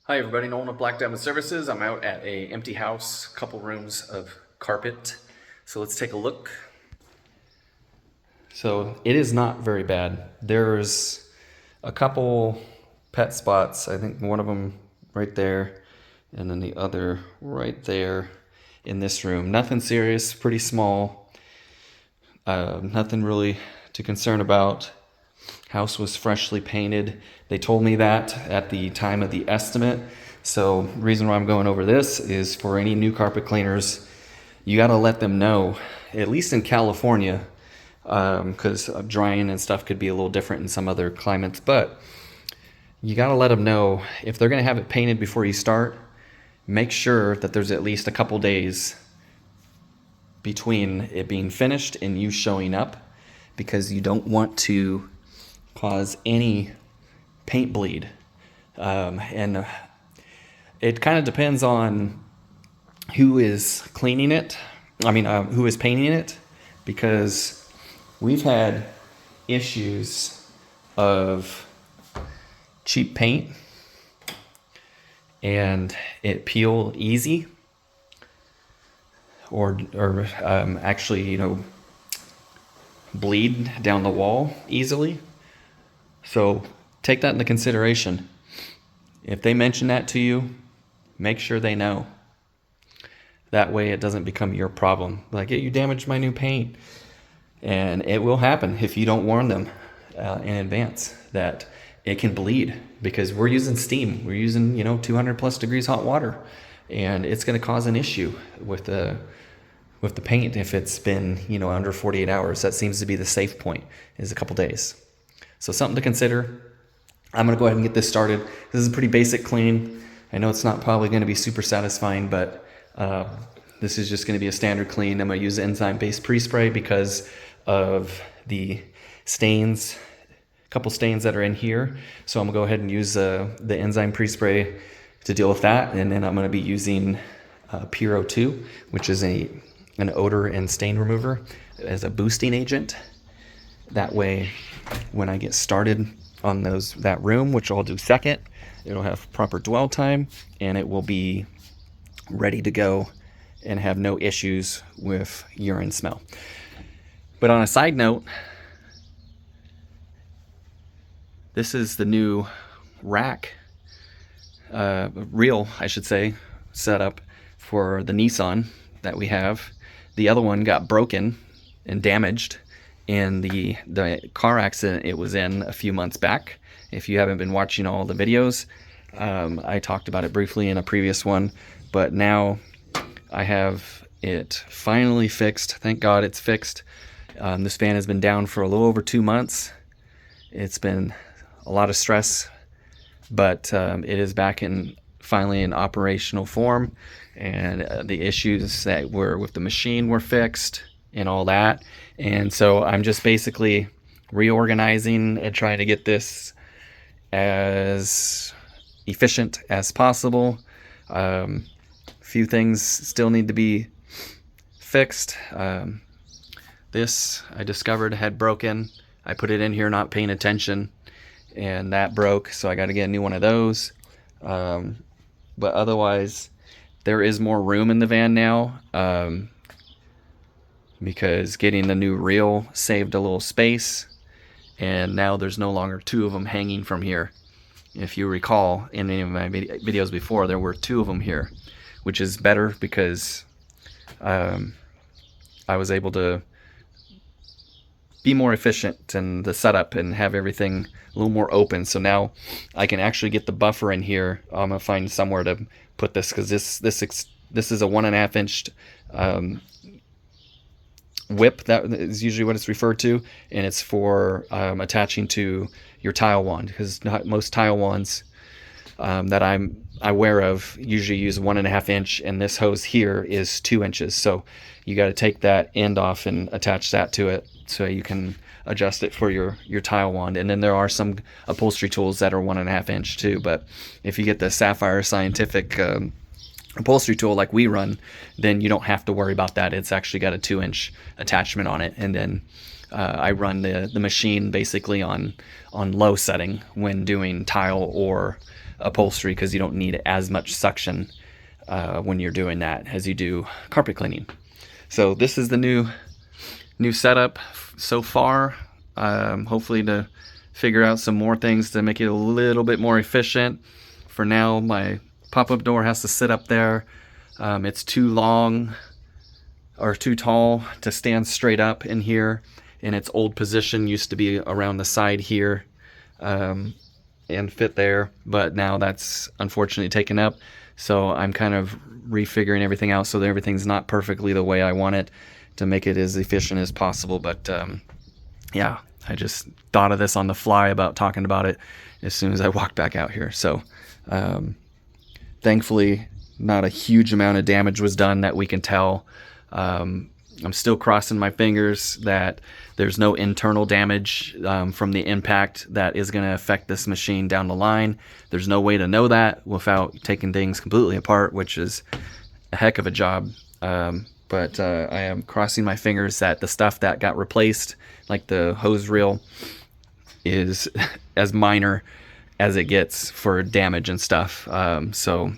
Hi everybody, Nolan of Black Diamond Services. I'm out at a empty house, couple rooms of carpet. So let's take a look. So it is not very bad. There's a couple pet spots. I think one of them right there, and then the other right there in this room. Nothing serious, pretty small. Nothing really to concern about. House was freshly painted. They told me that at the time of the estimate. So the reason why I'm going over this is for any new carpet cleaners, you got to let them know, at least in California, because drying and stuff could be a little different in some other climates, but you got to let them know if they're going to have it painted before you start, make sure that there's at least a couple days between it being finished and you showing up, because you don't want to cause any paint bleed. And it kind of depends on who is cleaning it. Who is painting it, because we've had issues of cheap paint and it peel easy, or actually, bleed down the wall easily. So take that into consideration. If they mention that to you, make sure they know. That way it doesn't become your problem. Like, hey, you damaged my new paint. And it will happen if you don't warn them in advance that it can bleed, because we're using steam. We're using, 200 plus degrees hot water, and it's going to cause an issue with the paint if it's been, under 48 hours. That seems to be the safe point, is a couple days. So something to consider. I'm going to go ahead and get this started. This is a pretty basic clean. I know it's not probably going to be super satisfying, but this is just going to be a standard clean. I'm going to use enzyme-based pre-spray because of the stains, a couple stains that are in here. So I'm going to go ahead and use the enzyme pre-spray to deal with that. And then I'm going to be using Puro 2, which is an odor and stain remover, as a boosting agent. That way, when I get started on that room, which I'll do second, it'll have proper dwell time and it will be ready to go and have no issues with urine smell. But on a side note, this is the new rack, reel, I should say, setup for the Nissan that we have. The other one got broken and damaged in the car accident it was in a few months back. If you haven't been watching all the videos, I talked about it briefly in a previous one, but now I have it finally fixed. Thank God it's fixed. This fan has been down for a little over 2 months. It's been a lot of stress, but it is back finally in operational form, and the issues that were with the machine were fixed and all that. And so I'm just basically reorganizing and trying to get this as efficient as possible. Few things still need to be fixed. This I discovered had broken. I put it in here not paying attention, and that broke, so I got to get a new one of those. But otherwise, there is more room in the van now, because getting the new reel saved a little space, and now there's no longer two of them hanging from here. If you recall, in any of my videos before, there were two of them here, which is better because I was able to be more efficient in the setup and have everything a little more open. So now I can actually get the buffer in here. I'm gonna find somewhere to put this, because this is a 1.5 inch whip. That is usually what it's referred to, and it's for attaching to your tile wand, because most tile wands that I'm aware of usually use 1.5 inch, and this hose here is 2 inches. So you got to take that end off and attach that to it so you can adjust it for your tile wand. And then there are some upholstery tools that are 1.5 inch too, but if you get the Sapphire Scientific upholstery tool like we run, then you don't have to worry about that. It's actually got a 2 inch attachment on it. And then I run the machine basically on low setting when doing tile or upholstery because you don't need as much suction when you're doing that as you do carpet cleaning. So this is the new setup so far. Hopefully to figure out some more things to make it a little bit more efficient. For now, my pop-up door has to sit up there. It's too long or too tall to stand straight up in here. In its old position, used to be around the side here and fit there, but now that's unfortunately taken up. So I'm kind of refiguring everything out so that everything's not perfectly the way I want it to make it as efficient as possible. But yeah, I just thought of this on the fly about talking about it as soon as I walked back out here. So thankfully, not a huge amount of damage was done that we can tell. I'm still crossing my fingers that there's no internal damage from the impact that is going to affect this machine down the line. There's no way to know that without taking things completely apart, which is a heck of a job. But I am crossing my fingers that the stuff that got replaced, like the hose reel, is as minor as it gets for damage and stuff. So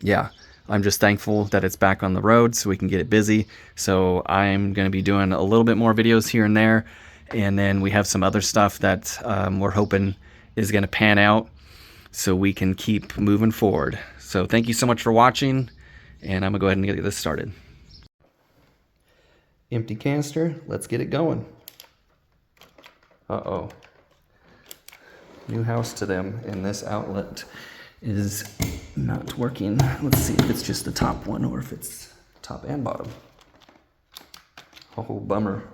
yeah, I'm just thankful that it's back on the road so we can get it busy. So I'm going to be doing a little bit more videos here and there. And then we have some other stuff that we're hoping is going to pan out so we can keep moving forward. So thank you so much for watching, and I'm going to go ahead and get this started. Empty canister, let's get it going. Uh-oh. New house to them, and this outlet is not working. Let's see if it's just the top one or if it's top and bottom. Oh, bummer.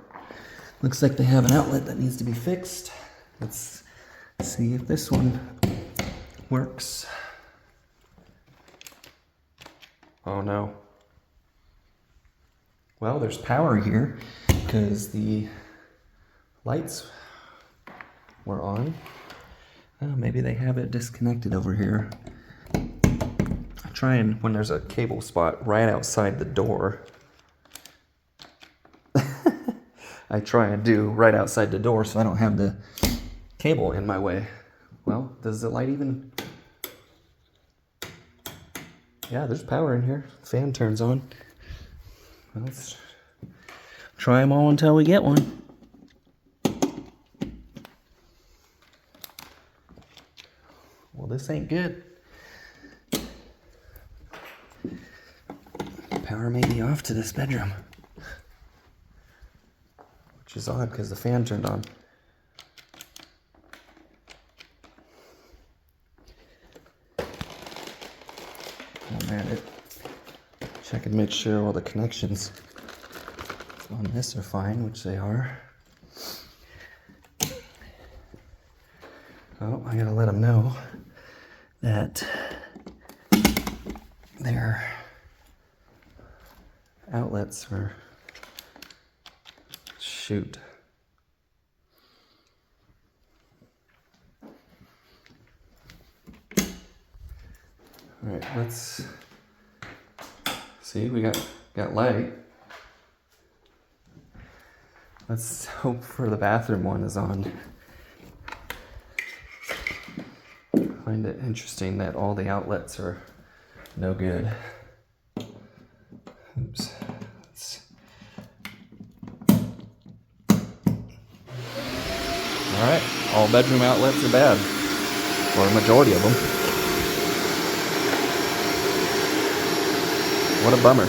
Looks like they have an outlet that needs to be fixed. Let's see if this one works. Oh no. Well, there's power here because the lights were on. Maybe they have it disconnected over here. I try and, when there's a cable spot right outside the door, I try and do right outside the door so I don't have the cable in my way. Well, does the light even... Yeah, there's power in here. Fan turns on. Let's try them all until we get one. Well, this ain't good. Power may be off to this bedroom, which is odd because the fan turned on. I'm at it. Check and make sure all the connections on this are fine, which they are. Oh, I gotta let them know that their outlets are shoot. All right, let's see. We got light. Let's hope for the bathroom one is on. I find it interesting that all the outlets are no good. Oops. Alright, all bedroom outlets are bad, or a majority of them. What a bummer.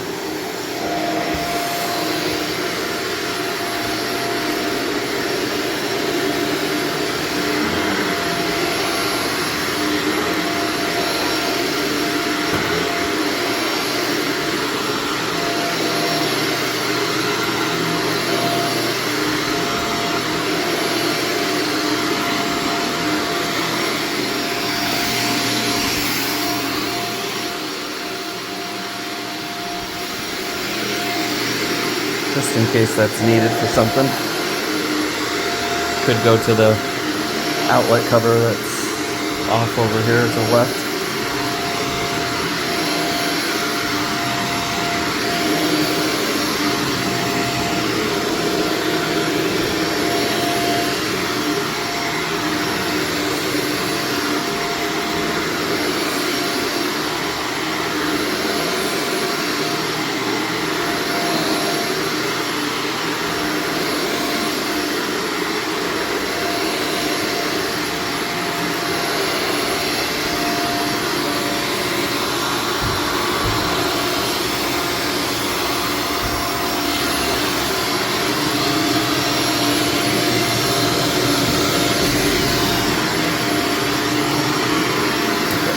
Just in case that's needed for something. Could go to the outlet cover that's off over here to the left.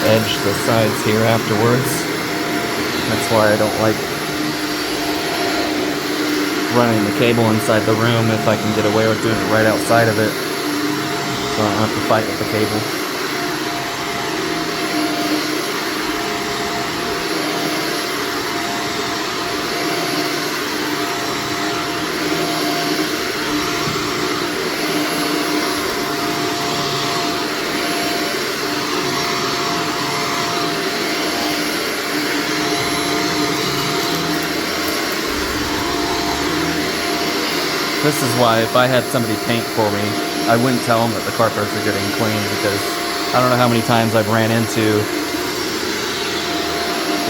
edge the sides here afterwards. That's why I don't like running the cable inside the room if I can get away with doing it right outside of it, so I don't have to fight with the cable. This is why if I had somebody paint for me, I wouldn't tell them that the carpets are getting clean, because I don't know how many times I've ran into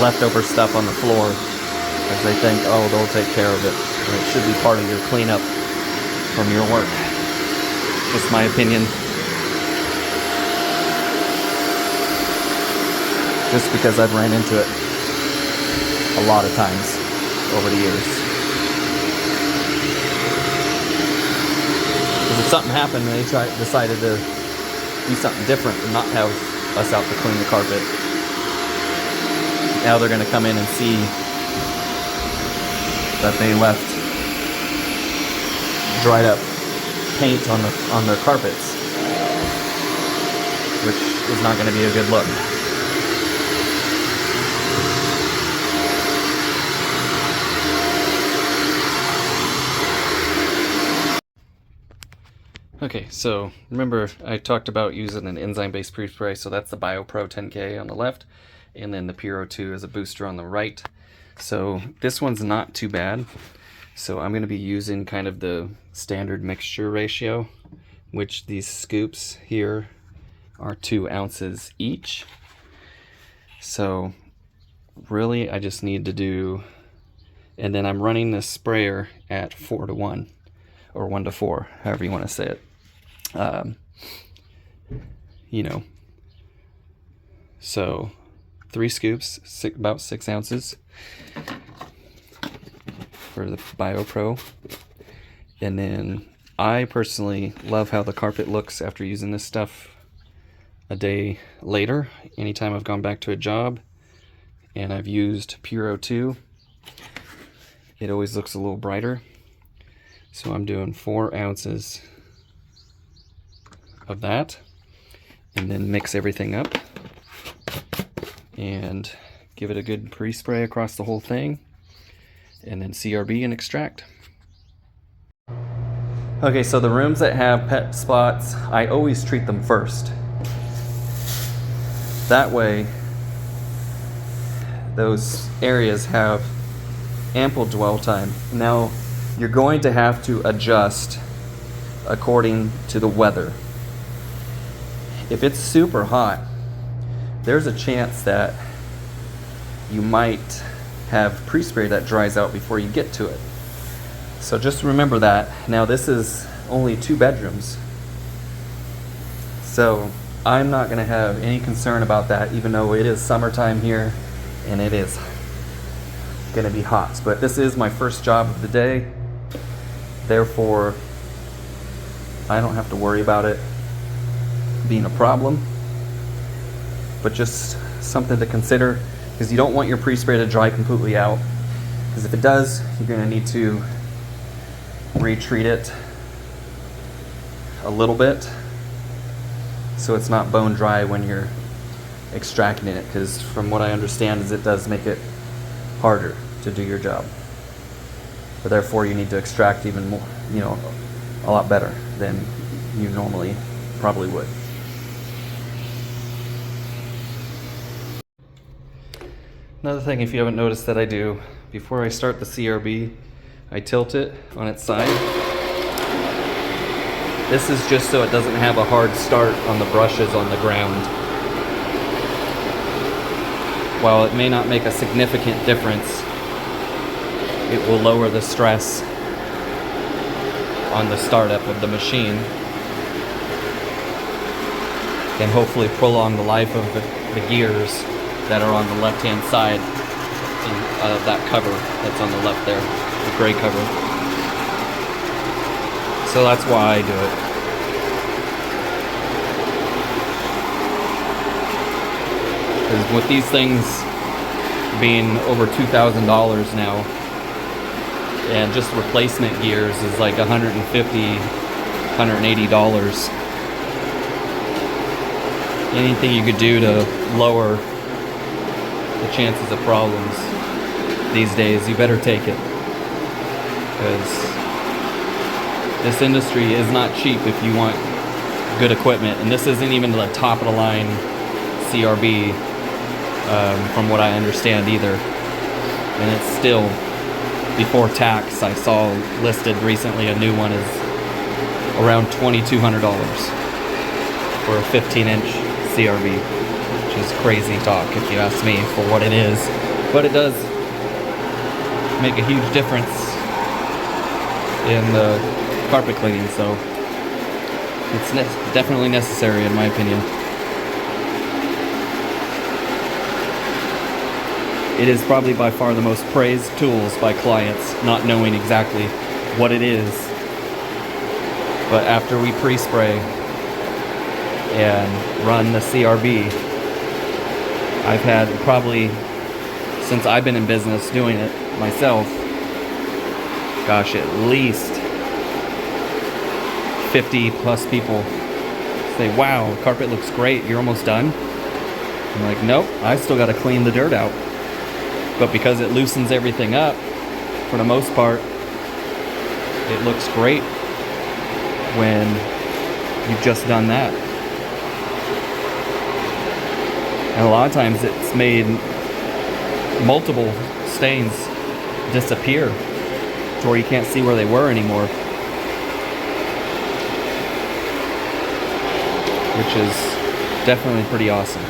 leftover stuff on the floor because they think, oh, they'll take care of it. And it should be part of your cleanup from your work. Just my opinion. Just because I've ran into it a lot of times over the years. If something happened and they decided to do something different and not have us out to clean the carpet, now they're going to come in and see that they left dried up paint on their carpets, which is not going to be a good look. Okay, so remember I talked about using an enzyme-based pre-spray, so that's the BioPro 10K on the left, and then the Puro 2 as a booster on the right. So this one's not too bad. So I'm going to be using kind of the standard mixture ratio, which these scoops here are 2 ounces each. So really I just need to do, and then I'm running this sprayer at 4:1 or 1:4, however you want to say it. You know, so 3 scoops, about 6 ounces for the BioPro. And then I personally love how the carpet looks after using this stuff a day later. Anytime I've gone back to a job and I've used Puro 2, it always looks a little brighter. So I'm doing 4 ounces of that, and then mix everything up and give it a good pre-spray across the whole thing, and then CRB and extract. Okay, so the rooms that have pet spots, I always treat them first. That way, those areas have ample dwell time. Now, you're going to have to adjust according to the weather. If it's super hot, there's a chance that you might have pre-spray that dries out before you get to it. So just remember that. Now this is only 2 bedrooms, so I'm not going to have any concern about that, even though it is summertime here and it is going to be hot. But this is my first job of the day, therefore I don't have to worry about it being a problem, but just something to consider, because you don't want your pre-spray to dry completely out, because if it does, you're going to need to retreat it a little bit so it's not bone dry when you're extracting it, because from what I understand is it does make it harder to do your job. But therefore you need to extract even more, you know, a lot better than you normally probably would. Another thing, if you haven't noticed that I do, before I start the CRB, I tilt it on its side. This is just so it doesn't have a hard start on the brushes on the ground. While it may not make a significant difference, it will lower the stress on the startup of the machine and hopefully prolong the life of the gears that are on the left-hand side of that cover that's on the left there, the gray cover. So that's why I do it. Because with these things being over $2,000 now, and just replacement gears is like $150, $180. Anything you could do to lower the chances of problems these days, you better take it. Because this industry is not cheap if you want good equipment. And this isn't even the top of the line CRB, from what I understand either. And it's still before tax. I saw listed recently a new one is around $2,200 for a 15-inch CRB, which is crazy talk if you ask me for what it is. But it does make a huge difference in the carpet cleaning, so it's definitely necessary in my opinion. It is probably by far the most praised tools by clients, not knowing exactly what it is. But after we pre-spray and run the CRB, I've had probably, since I've been in business doing it myself, gosh, at least 50 plus people say, wow, the carpet looks great, you're almost done? I'm like, nope, I still got to clean the dirt out. But because it loosens everything up, for the most part, it looks great when you've just done that. And a lot of times it's made multiple stains disappear to where you can't see where they were anymore. Which is definitely pretty awesome.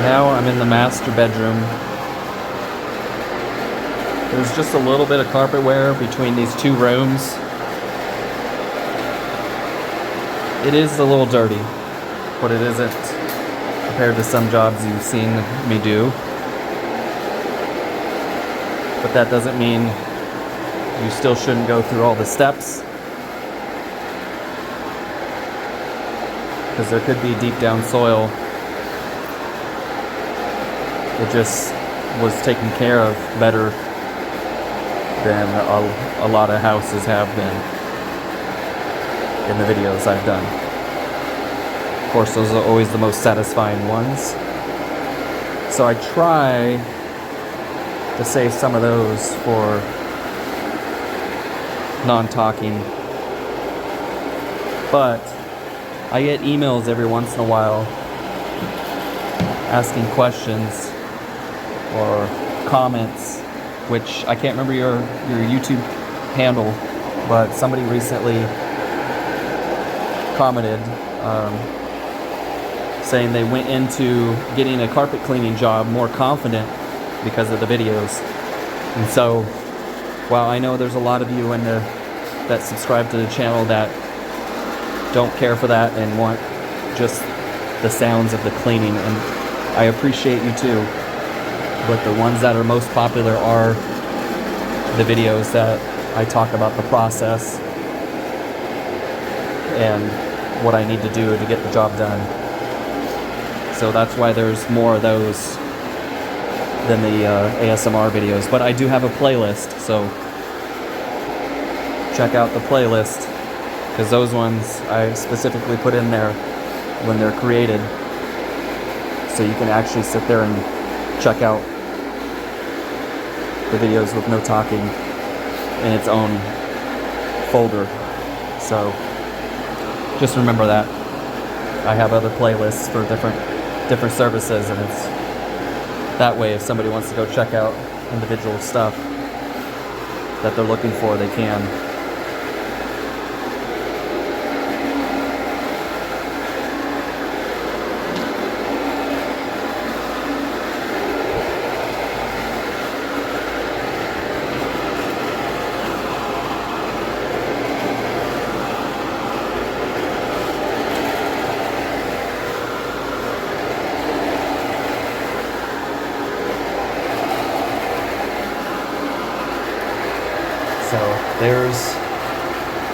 Now I'm in the master bedroom. There's just a little bit of carpet wear between these two rooms. It is a little dirty, but it isn't compared to some jobs you've seen me do. But that doesn't mean you still shouldn't go through all the steps, because there could be deep down soil. It just was taken care of better than a lot of houses have been in the videos I've done. Of course, those are always the most satisfying ones. So I try to save some of those for non-talking. But I get emails every once in a while asking questions or comments, which I can't remember your YouTube handle, but somebody recently commented saying they went into getting a carpet cleaning job more confident because of the videos. And so while I know there's a lot of you that subscribe to the channel that don't care for that and want just the sounds of the cleaning, and I appreciate you too, but the ones that are most popular are the videos that I talk about the process and what I need to do to get the job done. So that's why there's more of those than the ASMR videos. But I do have a playlist, so check out the playlist because those ones I specifically put in there when they're created, so you can actually sit there and check out the videos with no talking in its own folder. So just remember that. I have other playlists for different services, and it's that way if somebody wants to go check out individual stuff that they're looking for, they can. So there's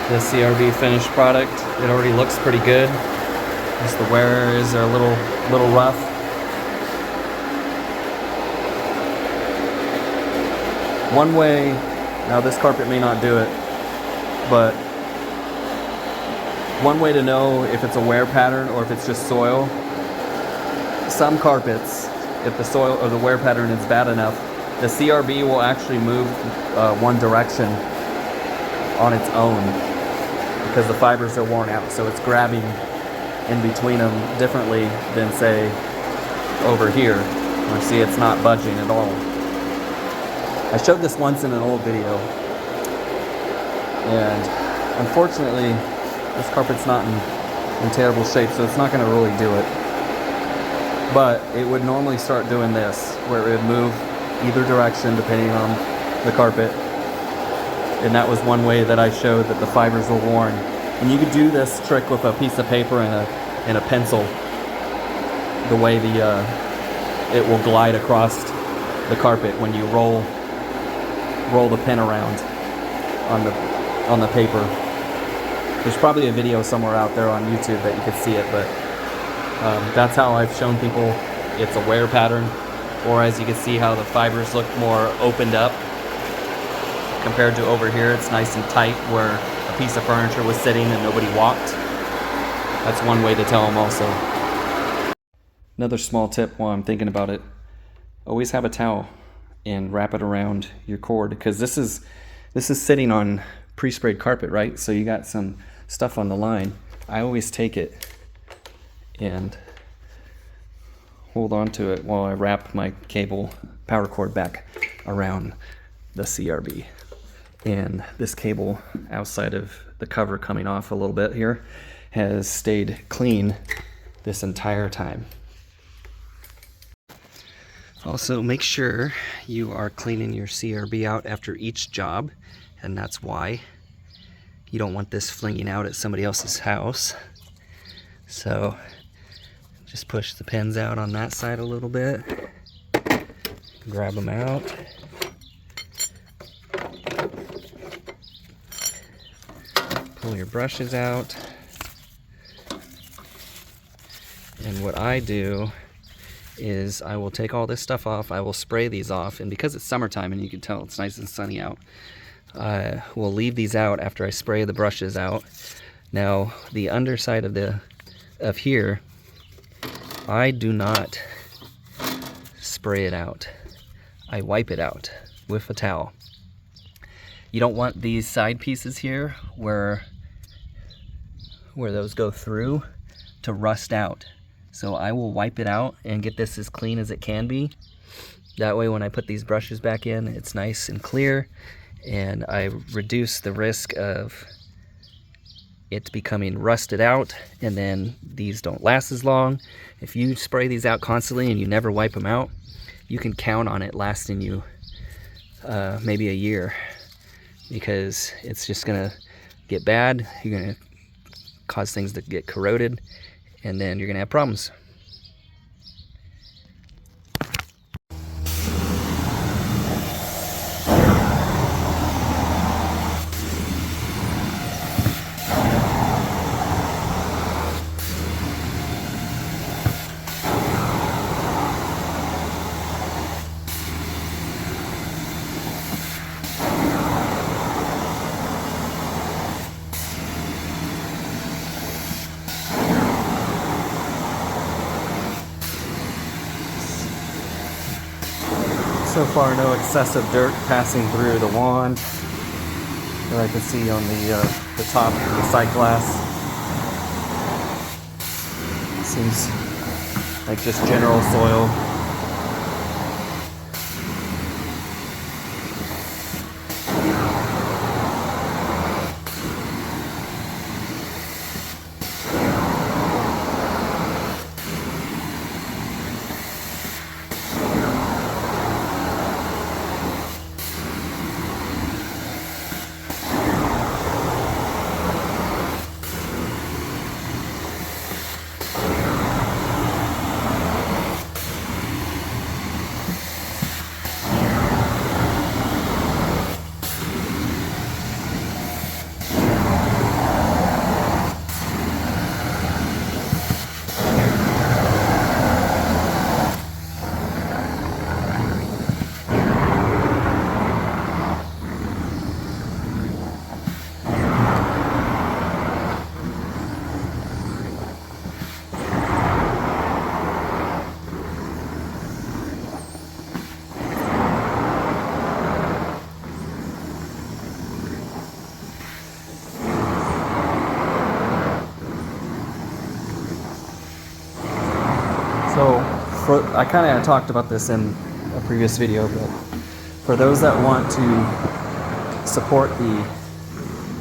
the CRB finished product. It already looks pretty good. Just the wear is a little rough. One way, now this carpet may not do it, but one way to know if it's a wear pattern or if it's just soil, some carpets, if the soil or the wear pattern is bad enough, the CRB will actually move one direction on its own because the fibers are worn out. So it's grabbing in between them differently than, say, over here, where see it's not budging at all. I showed this once in an old video, and unfortunately this carpet's not in terrible shape, so it's not going to really do it. But it would normally start doing this, where it would move either direction depending on the carpet. And that was one way that I showed that the fibers were worn. And you could do this trick with a piece of paper and a pencil, the way it will glide across the carpet when you roll the pen around on the paper. There's probably a video somewhere out there on YouTube that you could see it, but that's how I've shown people it's a wear pattern. Or as you can see how the fibers look more opened up compared to over here. It's nice and tight where a piece of furniture was sitting and nobody walked. That's one way to tell them also. Another small tip while I'm thinking about it, always have a towel and wrap it around your cord, because this is sitting on pre-sprayed carpet, right? So you got some stuff on the line. I always take it and hold on to it while I wrap my cable power cord back around the CRB. And this cable, outside of the cover coming off a little bit here, has stayed clean this entire time. Also, make sure you are cleaning your CRB out after each job, and that's why you don't want this flinging out at somebody else's house. So just push the pins out on that side a little bit, grab them out, pull your brushes out, and what I do is I will take all this stuff off, I will spray these off, and because it's summertime and you can tell it's nice and sunny out, we'll leave these out after I spray the brushes out. Now the underside of here, I do not spray it out. I wipe it out with a towel. You don't want these side pieces here where those go through to rust out. So I will wipe it out and get this as clean as it can be. That way when I put these brushes back in, it's nice and clear, and I reduce the risk of it becoming rusted out, and then these don't last as long. If you spray these out constantly and you never wipe them out, you can count on it lasting you maybe a year, because it's just gonna get bad, you're gonna cause things to get corroded, and then you're gonna have problems. So far, no excessive dirt passing through the wand that I can see on the top of the sight glass. Seems like just general soil. So, I kind of talked about this in a previous video, but for those that want to support the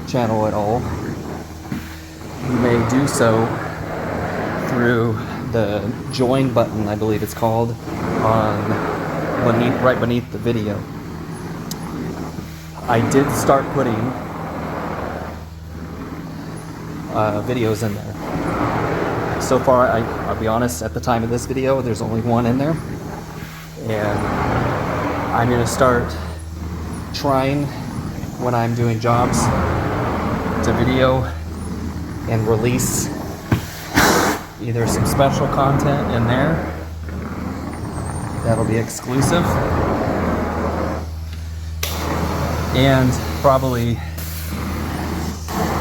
channel at all, you may do so through the join button, I believe it's called, right beneath the video. I did start putting videos in there. So far, I'll be honest, at the time of this video, there's only one in there. And I'm going to start trying, when I'm doing jobs, to video and release either some special content in there that'll be exclusive, and probably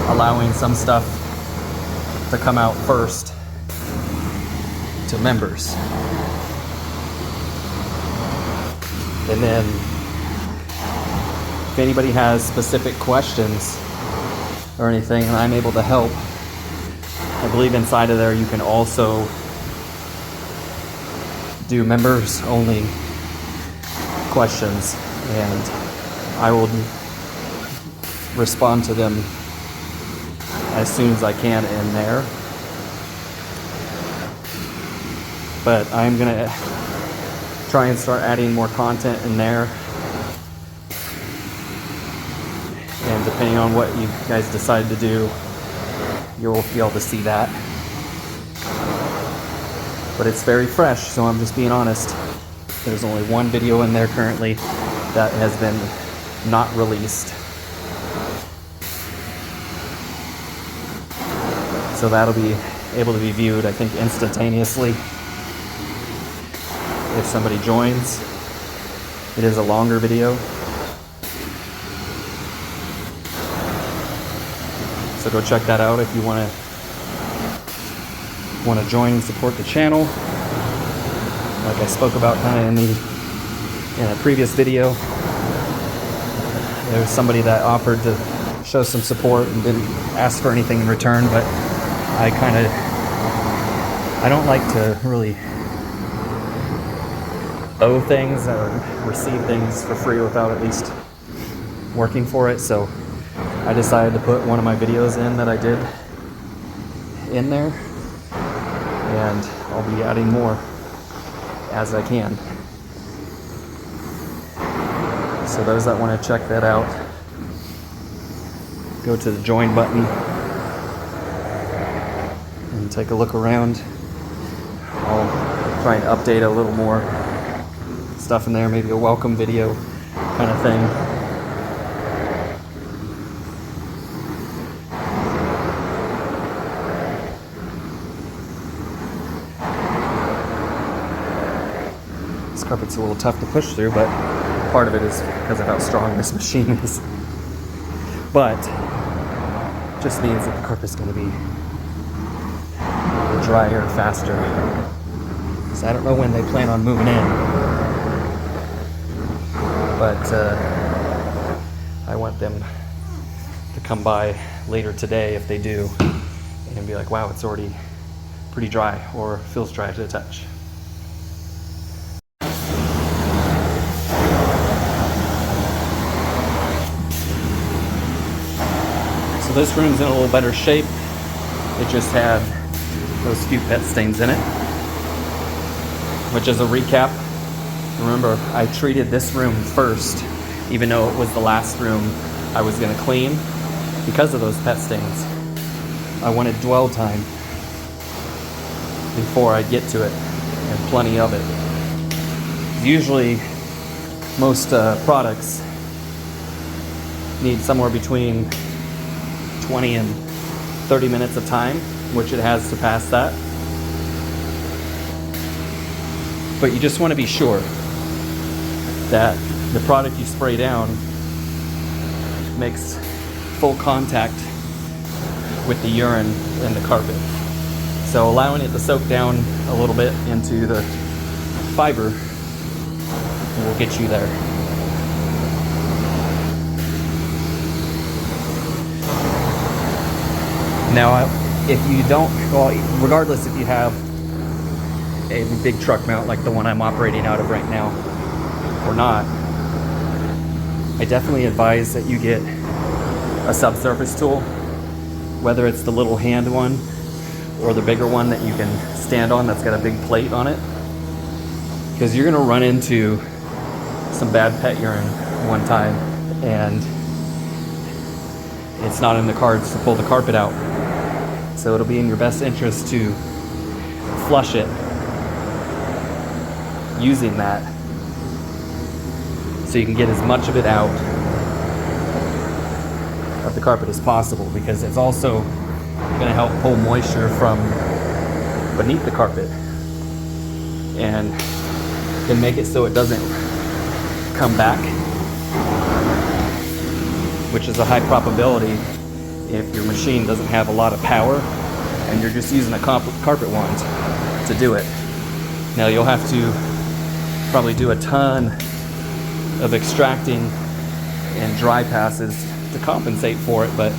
allowing some stuff to come out first to members. And then if anybody has specific questions or anything and I'm able to help, I believe inside of there you can also do members only questions, and I will respond to them as soon as I can in there. But I'm gonna try and start adding more content in there, and depending on what you guys decide to do, you'll be able to see that. But it's very fresh, so I'm just being honest. There's only one video in there currently that has been not released. So that'll be able to be viewed, I think, instantaneously if somebody joins. It is a longer video. So go check that out if you want to join and support the channel. Like I spoke about kind of in a previous video, there was somebody that offered to show some support and didn't ask for anything in return, but I don't like to really owe things or receive things for free without at least working for it. So I decided to put one of my videos in that I did in there, and I'll be adding more as I can. So those that want to check that out, go to the join button and take a look around. I'll try and update a little more stuff in there, maybe a welcome video kind of thing. This carpet's a little tough to push through, but part of it is because of how strong this machine is. But it just means that the carpet's going to be drier faster. So I don't know when they plan on moving in. but I want them to come by later today if they do and be like, wow, it's already pretty dry or feels dry to the touch. So this room's in a little better shape. It just had those few pet stains in it, which is a recap. Remember, I treated this room first, even though it was the last room I was going to clean because of those pet stains. I wanted dwell time before I get to it, and plenty of it. Usually, most products need somewhere between 20 and 30 minutes of time, which it has surpassed that. But you just want to be sure that the product you spray down makes full contact with the urine and the carpet. So allowing it to soak down a little bit into the fiber will get you there. Now, if you don't, well, regardless if you have a big truck mount like the one I'm operating out of right now or not, I definitely advise that you get a subsurface tool, whether it's the little hand one or the bigger one that you can stand on that's got a big plate on it, because you're going to run into some bad pet urine one time and it's not in the cards to pull the carpet out. So it'll be in your best interest to flush it using that so you can get as much of it out of the carpet as possible, because it's also going to help pull moisture from beneath the carpet and can make it so it doesn't come back, which is a high probability if your machine doesn't have a lot of power and you're just using a carpet wand to do it. Now you'll have to probably do a ton of extracting and dry passes to compensate for it, but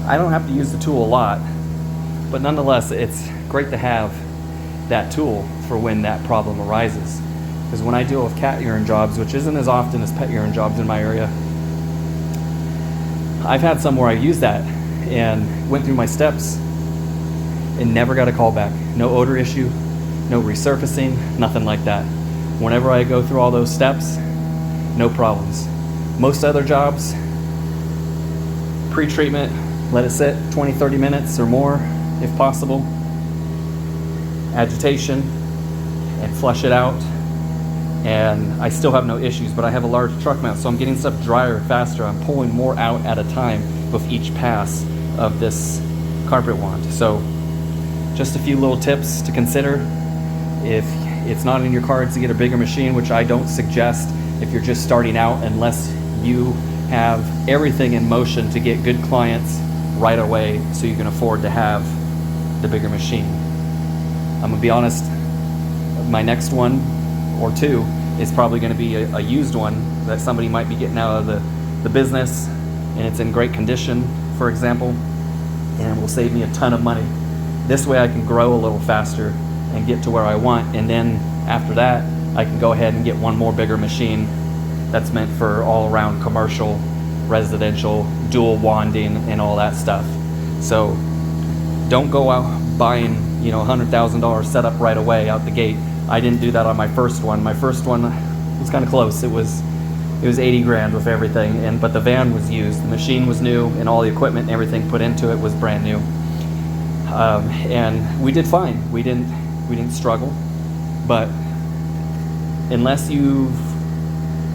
I don't have to use the tool a lot. But nonetheless, it's great to have that tool for when that problem arises. Because when I deal with cat urine jobs, which isn't as often as pet urine jobs in my area, I've had some where I used that and went through my steps and never got a call back. No odor issue, no resurfacing, nothing like that. Whenever I go through all those steps, no problems. Most other jobs, pre-treatment, let it sit 20-30 minutes or more if possible, agitation, and flush it out, and I still have no issues. But I have a large truck mount, so I'm getting stuff drier faster. I'm pulling more out at a time with each pass of this carpet wand. So just a few little tips to consider if it's not in your cards to get a bigger machine, which I don't suggest if you're just starting out, unless you have everything in motion to get good clients right away so you can afford to have the bigger machine. I'm gonna be honest, my next one or two is probably going to be a used one that somebody might be getting out of the business, and it's in great condition, for example, and will save me a ton of money. This way I can grow a little faster and get to where I want, and then after that I can go ahead and get one more bigger machine that's meant for all around commercial, residential, dual wanding and all that stuff. So don't go out buying $100,000 setup right away out the gate. I didn't do that on my first one. My first one was kind of close. It was 80 grand with everything, but the van was used, the machine was new, and all the equipment and everything put into it was brand new. And we did fine. We didn't struggle. But unless you've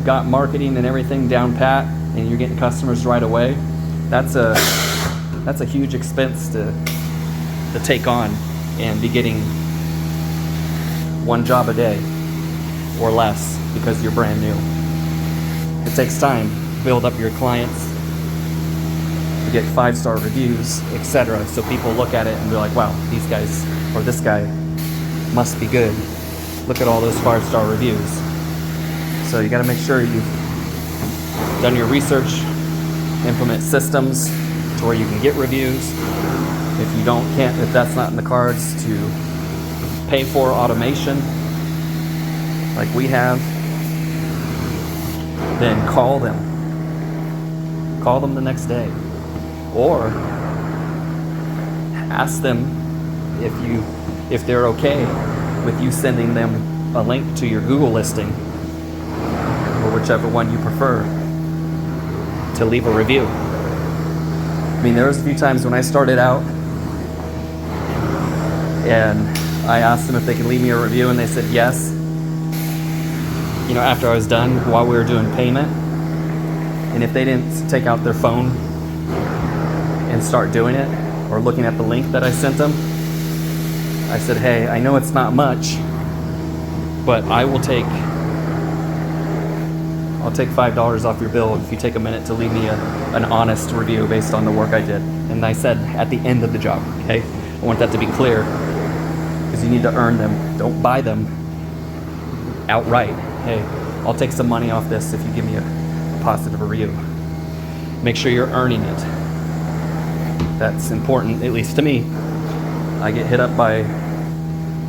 got marketing and everything down pat and you're getting customers right away, that's a huge expense to take on and be getting one job a day or less because you're brand new. It takes time to build up your clients, to get 5-star reviews, etc. So people look at it and be like, wow, these guys or this guy must be good. Look at all those 5-star reviews. So you got to make sure you've done your research, implement systems to where you can get reviews. If you if that's not in the cards, to pay for automation like we have, then call them. Call them the next day, or ask them if they're okay with you sending them a link to your Google listing, or whichever one you prefer, to leave a review. I mean, there was a few times when I started out and I asked them if they could leave me a review, and they said yes. You know, after I was done, while we were doing payment, and if they didn't take out their phone and start doing it, or looking at the link that I sent them, I said, hey, I know it's not much, but I'll take $5 off your bill if you take a minute to leave me an honest review based on the work I did. And I said at the end of the job, okay? I want that to be clear, because you need to earn them. Don't buy them outright. Hey, I'll take some money off this if you give me a positive review. Make sure you're earning it. That's important, at least to me. I get hit up by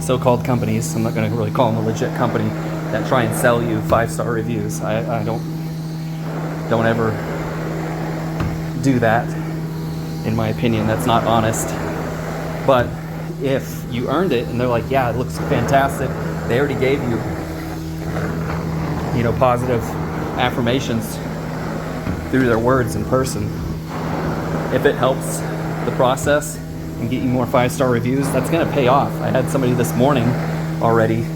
so-called companies, I'm not going to really call them a legit company, that try and sell you 5-star reviews. I don't ever do that. In my opinion, that's not honest. But if you earned it and they're like, yeah, it looks fantastic, they already gave you, positive affirmations through their words in person. If it helps the process and get you more 5-star reviews, that's going to pay off. I had somebody this morning already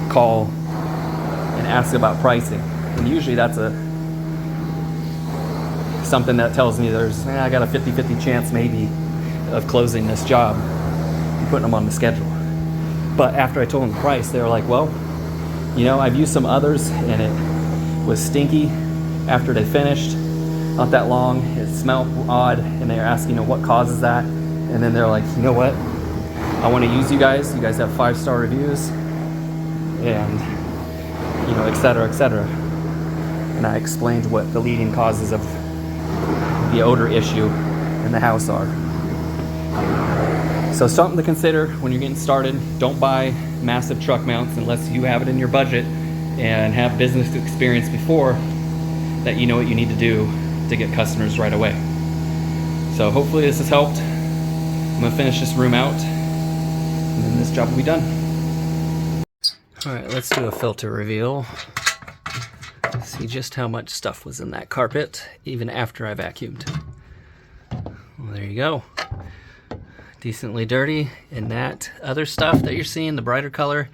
call and ask about pricing, and usually that's something that tells me I got a 50-50 chance maybe of closing this job and putting them on the schedule. But after I told them the price, they were like, well, I've used some others and it was stinky after they finished, not that long, it smelled odd, and they were asking what causes that. And then they're like, you know what, I want to use you guys have 5-star reviews, and et cetera, et cetera. And I explained what the leading causes of the odor issue in the house are. So something to consider when you're getting started. Don't buy massive truck mounts unless you have it in your budget and have business experience before that you know what you need to do to get customers right away. So hopefully this has helped. I'm gonna finish this room out and then this job will be done. All right, let's do a filter reveal. See just how much stuff was in that carpet even after I vacuumed. Well, there you go. Decently dirty, and that other stuff that you're seeing, the brighter color,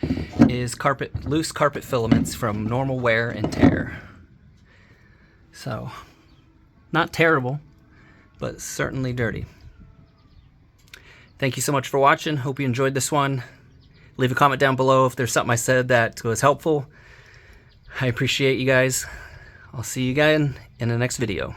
is loose carpet filaments from normal wear and tear. So, not terrible, but certainly dirty. Thank you so much for watching. Hope you enjoyed this one. Leave a comment down below if there's something I said that was helpful. I appreciate you guys. I'll see you again in the next video.